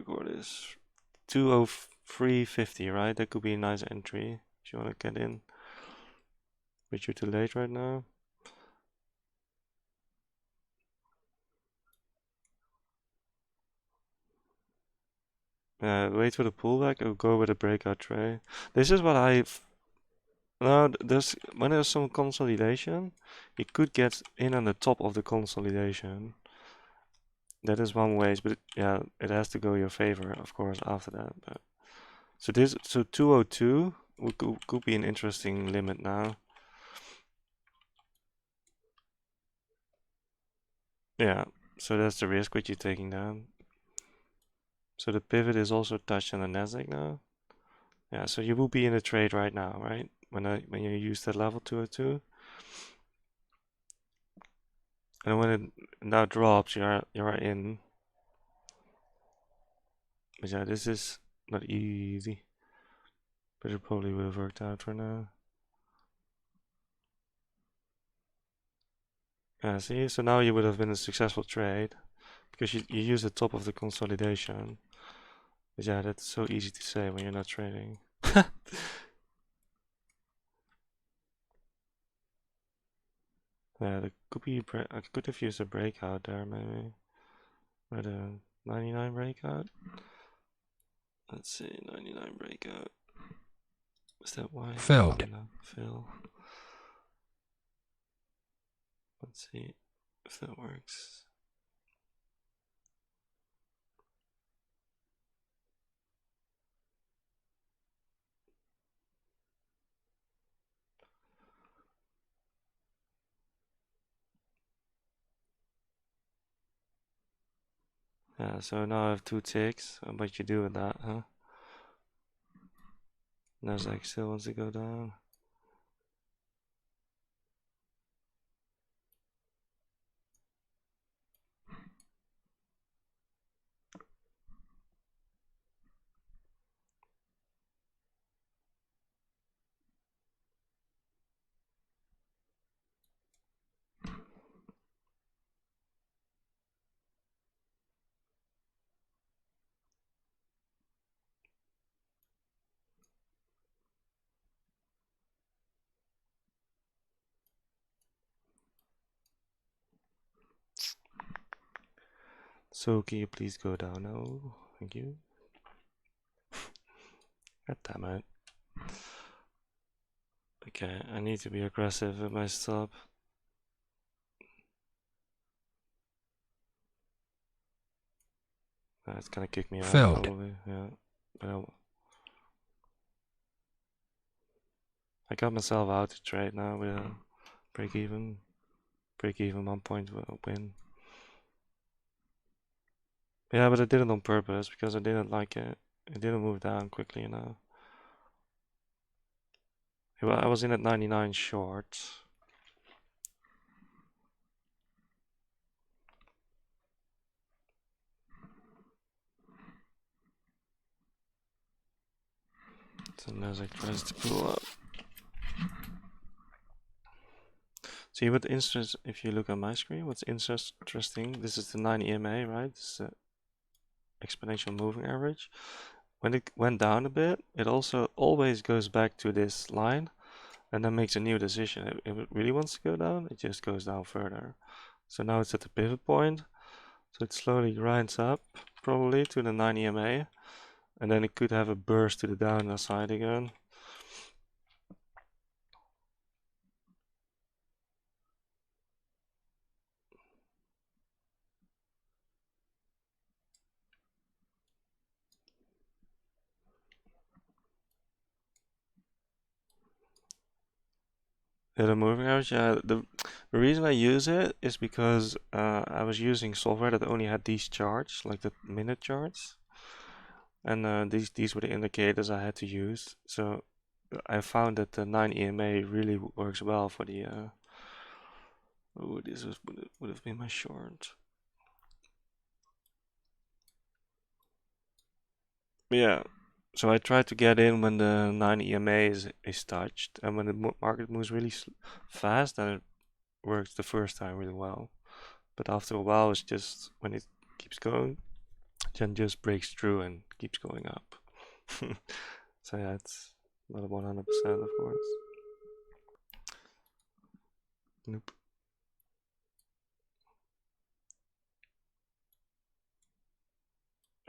record is 203.50, right? That could be a nice entry if you want to get in. But you're too late right now. Wait for the pullback or go with a breakout tray. This is what I've. No, when there's some consolidation, you could get in on the top of the consolidation. That is one way, but yeah, it has to go your favor, of course, after that. But so 202 could be an interesting limit now. Yeah, so that's the risk which you're taking down. So the pivot is also touched on the Nasdaq now. Yeah, so you will be in a trade right now, right? When you use that level 202. And when it now drops, you're in. But yeah, this is not easy. But it probably would have worked out for now. Yeah, see, so now you would have been a successful trade because you use the top of the consolidation. But yeah, that's so easy to say when you're not trading. Yeah, there could be I could have used a breakout there maybe. Or the 99 breakout. Let's see, 99 breakout. Is that why? Filled. Fill. Let's see if that works. Yeah, so now I have 2 ticks. What you do with that, huh? Nasdaq still wants to go down. So can you please go down now? Thank you. God damn it. Okay, I need to be aggressive with my stop. It's gonna kick me out Filled. probably, yeah. But I got myself out to trade now with a break even 1 point win. Yeah, but I did it on purpose because I didn't like it. It didn't move down quickly enough. I was in at 99 short. So Nasdaq tries to pull up. See what interest if you look at my screen, what's interesting, this is the 9 EMA, right? This is the exponential moving average. When it went down a bit, it also always goes back to this line and then makes a new decision. If it really wants to go down, it just goes down further. So now it's at the pivot point. So it slowly grinds up, probably to the 9 EMA. And then it could have a burst to the downside again. Yeah, the moving average, yeah. The reason I use it is because I was using software that only had these charts, like the minute charts. And these were the indicators I had to use. So I found that the 9 EMA really works well for the oh, this would have been my short. Yeah, so I tried to get in when the 9 EMA is touched, and when the market moves really fast, then it works the first time really well. But after a while, it's just when it keeps going, it then just breaks through and keeps going up. So yeah, it's not 100% of course. Nope.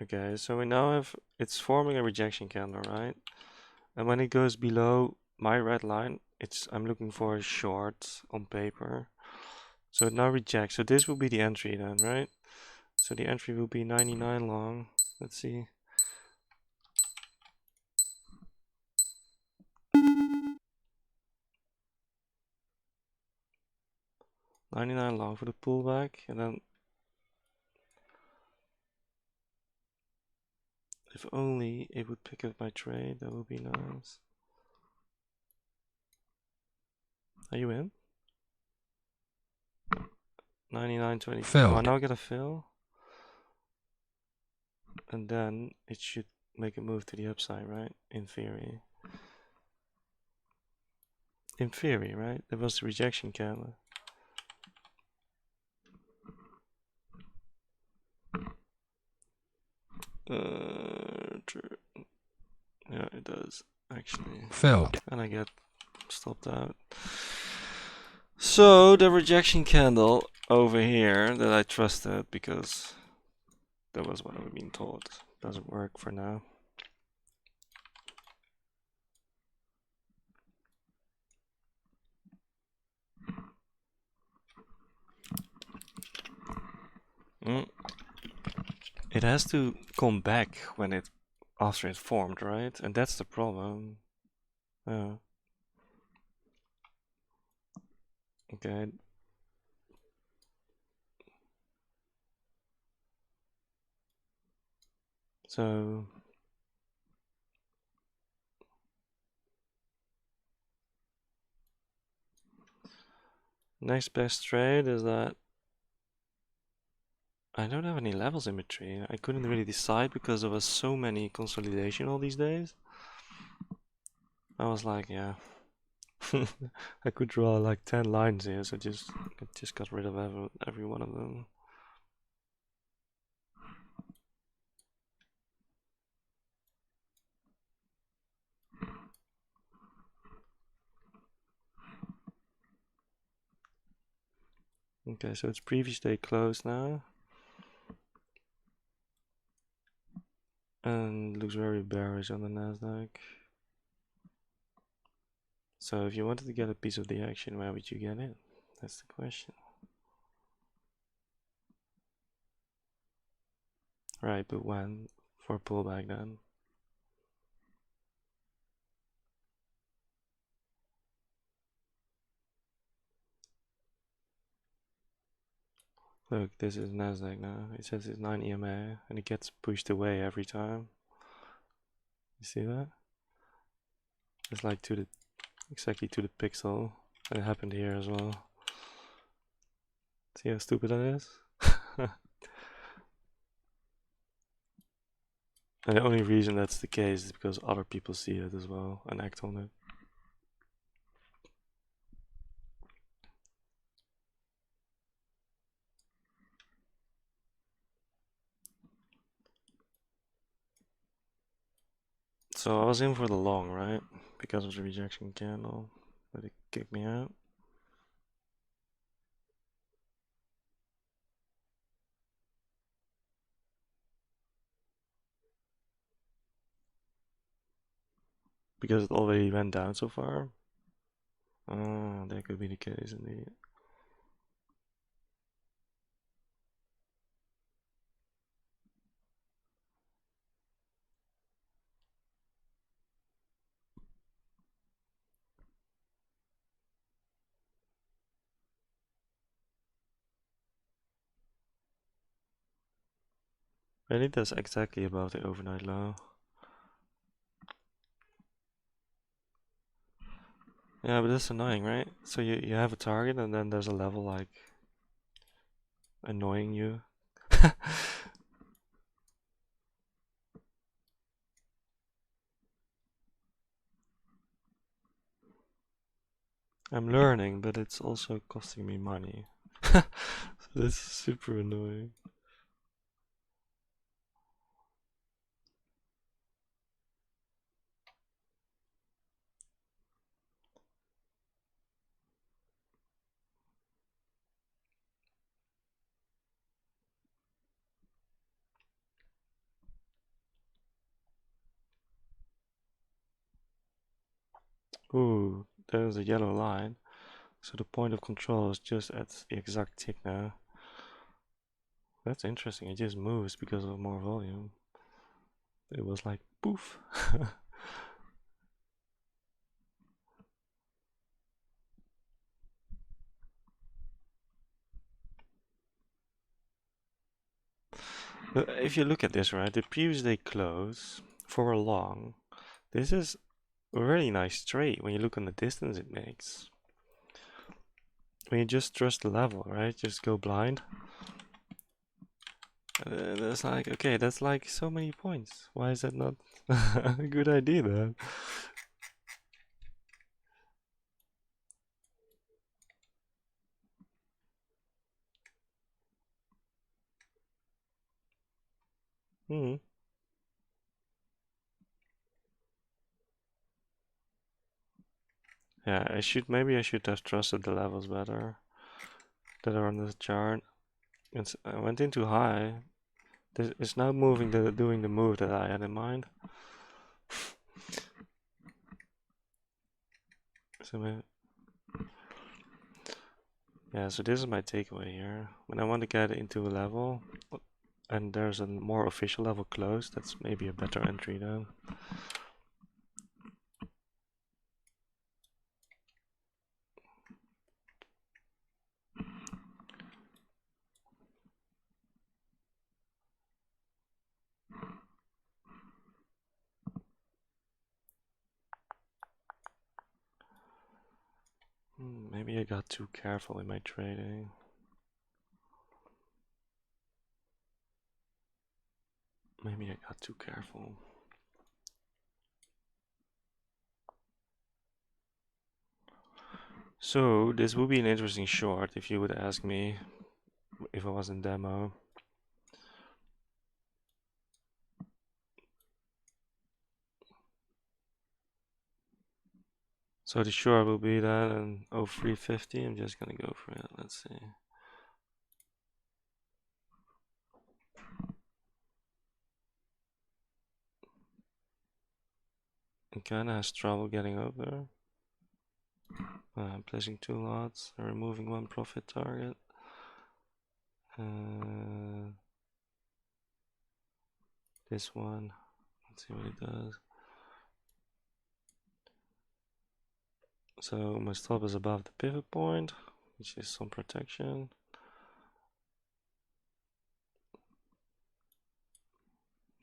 Okay, so we now have, it's forming a rejection candle, right? And when it goes below my red line, I'm looking for a short on paper. So it now rejects. So this will be the entry then, right? So the entry will be 99 long. Let's see. $99 long for the pullback, and then if only it would pick up my trade, that would be nice. Are you in? 99.20. Oh, I now get a fill. And then it should make a move to the upside, right? In theory. In theory, right? That was the rejection candle. Yeah, it does actually. Filled. And I get stopped out. So the rejection candle over here that I trusted because that was what I've been told doesn't work for now. It has to come back when it after it formed, right? And that's the problem. Yeah. Okay. So next best trade is that I don't have any levels in between. I couldn't really decide because there was so many consolidation all these days. I was like, yeah. I could draw like 10 lines here, so I just got rid of every one of them. Okay, so it's previous day closed now. And looks very bearish on the Nasdaq. So if you wanted to get a piece of the action, where would you get it? That's the question. Right, but when? For a pullback then? Look, this is Nasdaq now. It says it's 9 EMA and it gets pushed away every time. You see that? It's like exactly to the pixel. And it happened here as well. See how stupid that is? And the only reason that's the case is because other people see it as well and act on it. So I was in for the long, right? Because of the rejection candle, but it kicked me out. Because it already went down so far. Oh, that could be the case indeed. I think that's exactly above the overnight low. Yeah, but that's annoying, right? So you have a target and then there's a level like annoying you. I'm learning, but it's also costing me money. So this is super annoying. Ooh, there's a yellow line. So the point of control is just at the exact tick now. That's interesting. It just moves because of more volume. It was like poof. But if you look at this, right, the previous day close for a long, this is a really nice straight when you look on the distance it makes. When you just trust the level, right, just go blind. That's like, okay, that's like so many points. Why is that not a good idea then? Hmm. Yeah, maybe I should have trusted the levels better that are on the chart. I went in too high. It's now doing the move that I had in mind. So yeah, so this is my takeaway here. When I want to get into a level, and there's a more official level close, that's maybe a better entry then. Maybe I got too careful in my trading. Maybe I got too careful. So this would be an interesting short if you would ask me if I was in demo. So the short will be that and 0350. I'm just gonna go for it. Let's see. It kinda has trouble getting up there. I'm placing 2 lots and removing 1 profit target. This one. Let's see what it does. So my stop is above the pivot point, which is some protection.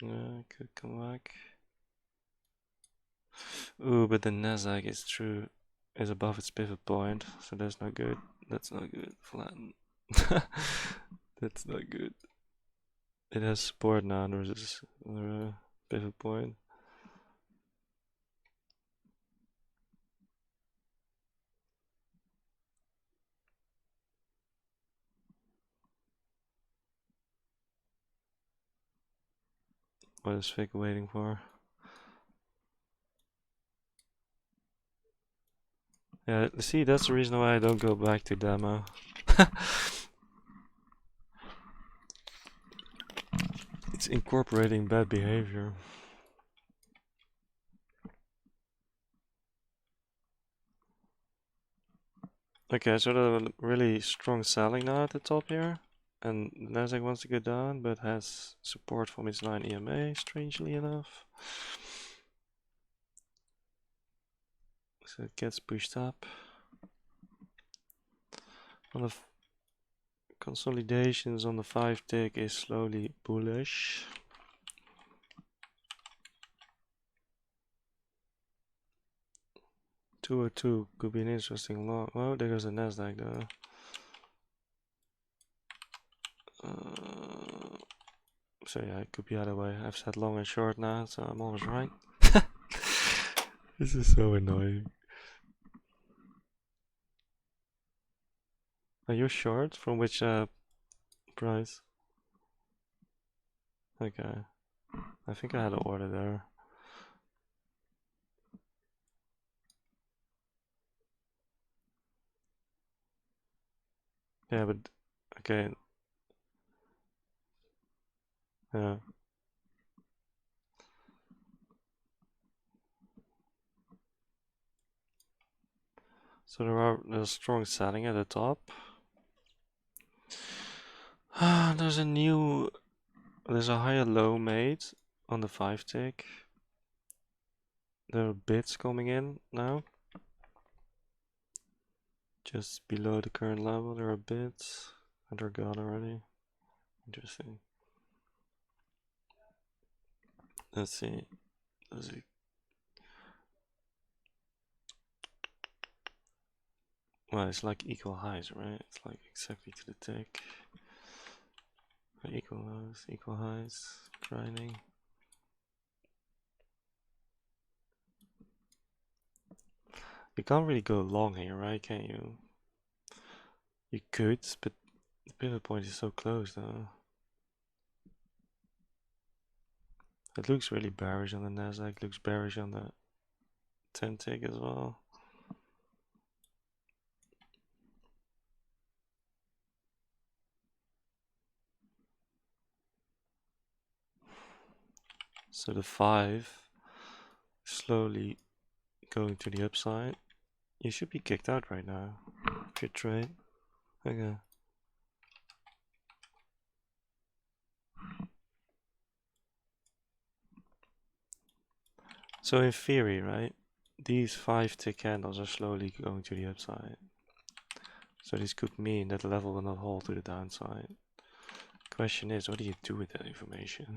Yeah, could come back. Ooh, but the Nasdaq is above its pivot point, so that's not good. That's not good. Flatten. That's not good. It has support now versus the pivot point. What is Vic waiting for? Yeah, see, that's the reason why I don't go back to demo. It's incorporating bad behavior. Okay, so the really strong selling now at the top here. And Nasdaq wants to go down, but has support from its 9 EMA, strangely enough. So it gets pushed up. On the consolidations on the 5 tick is slowly bullish. $202 could be an interesting long. Oh, there goes the Nasdaq though. So yeah, it could be either way. I've said long and short now, so I'm always right. This is so annoying. Are you short? From which price? Okay. I think I had an order there. Yeah, but okay. Yeah. So there's a strong selling at the top. There's a higher low made on the 5 tick. There are bids coming in now. Just below the current level there are bids, and they're gone already. Interesting. Let's see. Well, it's like equal highs, right? It's like exactly to the tick. Equal lows, equal highs, grinding. You can't really go long here, right? Can you? You could, but the pivot point is so close though. It looks really bearish on the Nasdaq, looks bearish on the 10 tick as well. So the 5 slowly going to the upside. You should be kicked out right now if you trade. Okay. So in theory, right, these 5 tick candles are slowly going to the upside. So this could mean that the level will not hold to the downside. Question is, what do you do with that information?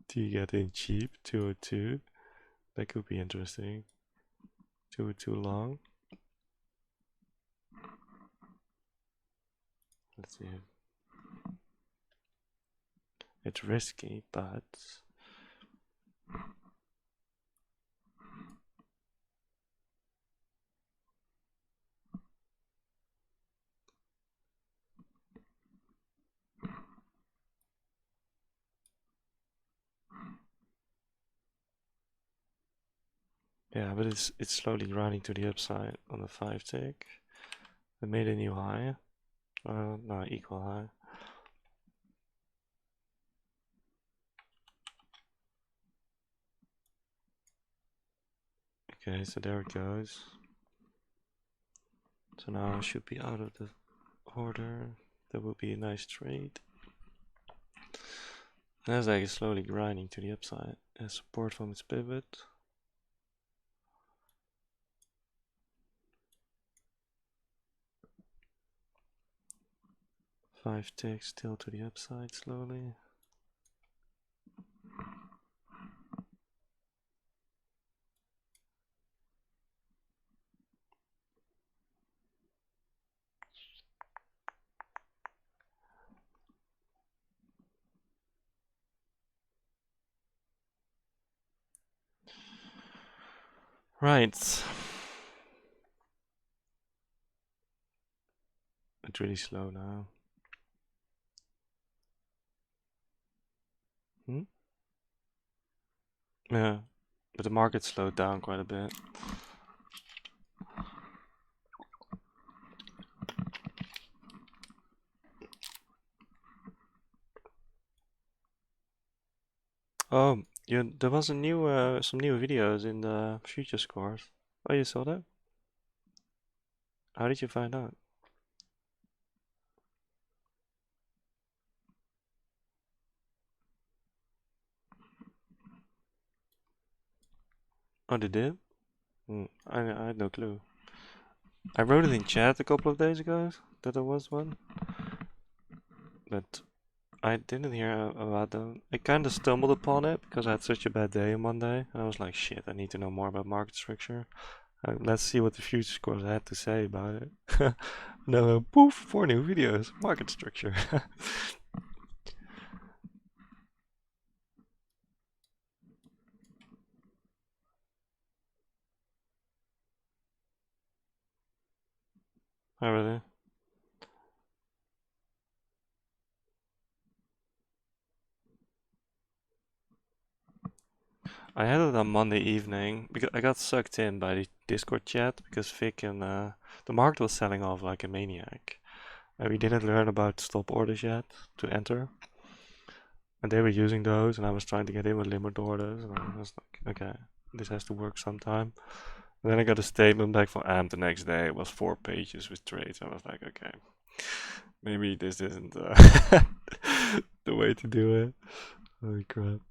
Do you get in cheap, 202? That could be interesting. 202 long. Let's see. It's risky, but yeah, but it's slowly running to the upside on the 5 tick. It made a new high. No, equal high. Okay, so there it goes. So now I should be out of the order. That would be a nice trade. Nasdaq is slowly grinding to the upside as support from its pivot. 5 ticks still to the upside slowly. Right. It's really slow now. Yeah, but the market slowed down quite a bit. Oh, yeah, there was a new some new videos in the future scores. Oh, you saw that? How did you find out? Oh, they did? I had no clue. I wrote it in chat a couple of days ago that there was one, but I didn't hear about them. I kind of stumbled upon it because I had such a bad day on Monday. I was like, shit, I need to know more about market structure. Let's see what the future scores had to say about it. No, poof, 4 new videos, market structure. Oh, really? I had it on Monday evening because I got sucked in by the Discord chat because Vic and the market was selling off like a maniac. And we didn't learn about stop orders yet to enter. And they were using those, and I was trying to get in with limit orders, and I was like, okay. this has to work sometime. And then I got a statement back from Ant the next day. It was 4 pages with trades. I was like, okay, maybe this isn't the way to do it. Holy crap.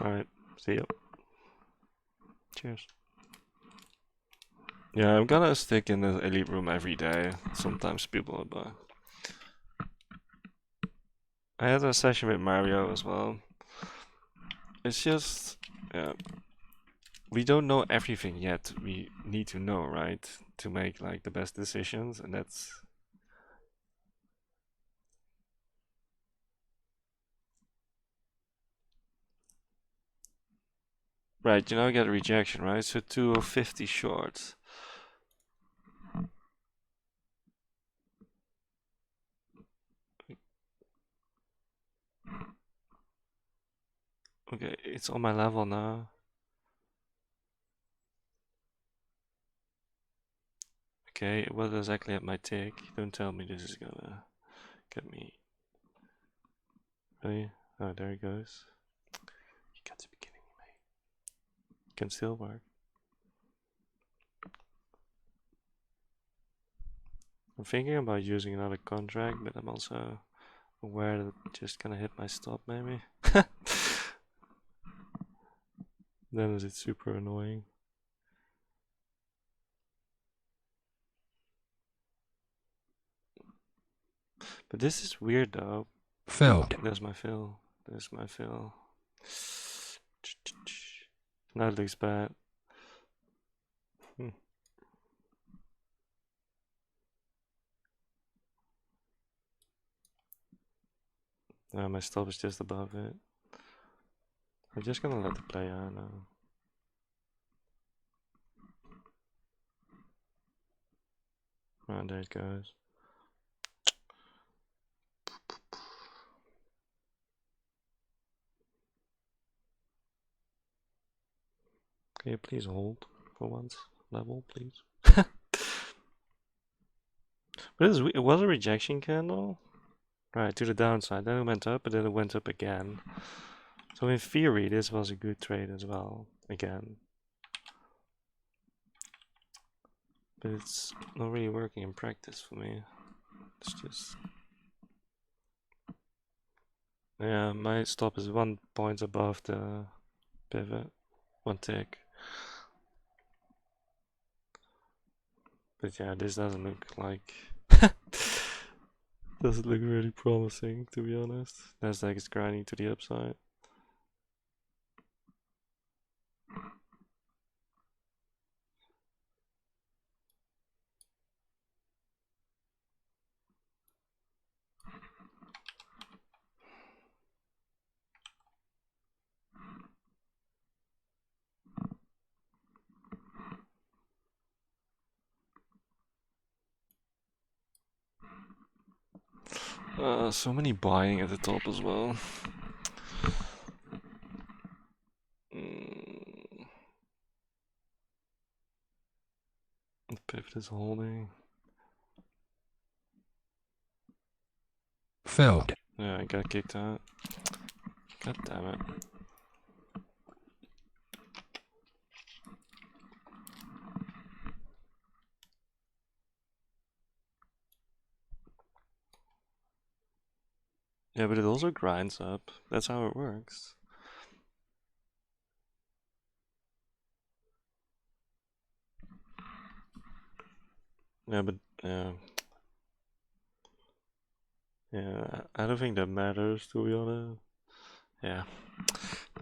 Alright, see you. Cheers. Yeah, I'm gonna stick in the elite room every day. Sometimes people will buy. I had a session with Mario as well. It's just, yeah, we don't know everything yet. We need to know, right? To make like the best decisions, and that's... Right, you now get a rejection, right? So 250 short. Okay, it's on my level now. Okay, what exactly at my tick? Don't tell me this is gonna get me. Really? Oh, there it goes. You got to be kidding me, mate. Can still work. I'm thinking about using another contract, but I'm also aware that it's just gonna hit my stop, maybe. Then it's super annoying. But this is weird though. Filled. There's my fill. There's my fill. Now it looks bad. No, my stop is just above it. I'm just gonna let the play out now. Oh, there it goes. Can you please hold for once? Level, please. But it was a rejection candle. Right, to the downside. Then it went up, but then it went up again. So in theory, this was a good trade as well. Again. But it's not really working in practice for me. It's just... Yeah, my stop is 1 point above the pivot. 1 tick. But yeah, this doesn't look like... doesn't look really promising, to be honest. Nasdaq is grinding to the upside. So many buying at the top as well. The pivot is holding. Filled. Yeah, I got kicked out. God damn it. Yeah, but it also grinds up. That's how it works. Yeah, but yeah. Yeah, I don't think that matters, to be honest. Yeah.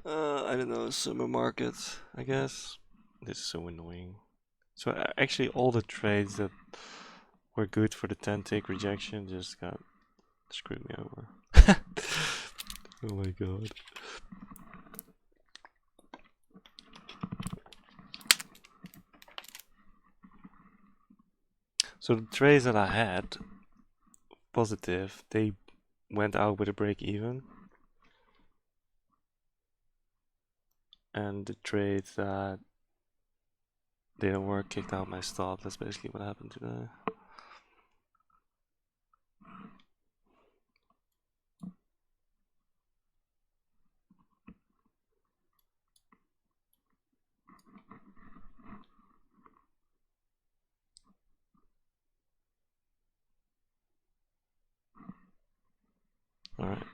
I don't know, summer market, I guess. This is so annoying. So actually all the trades that were good for the 10 tick rejection just got screwed me over. Oh my god. So the trades that I had positive, they went out with a break even. And the trades that didn't work kicked out my stop. That's basically what happened today. All right.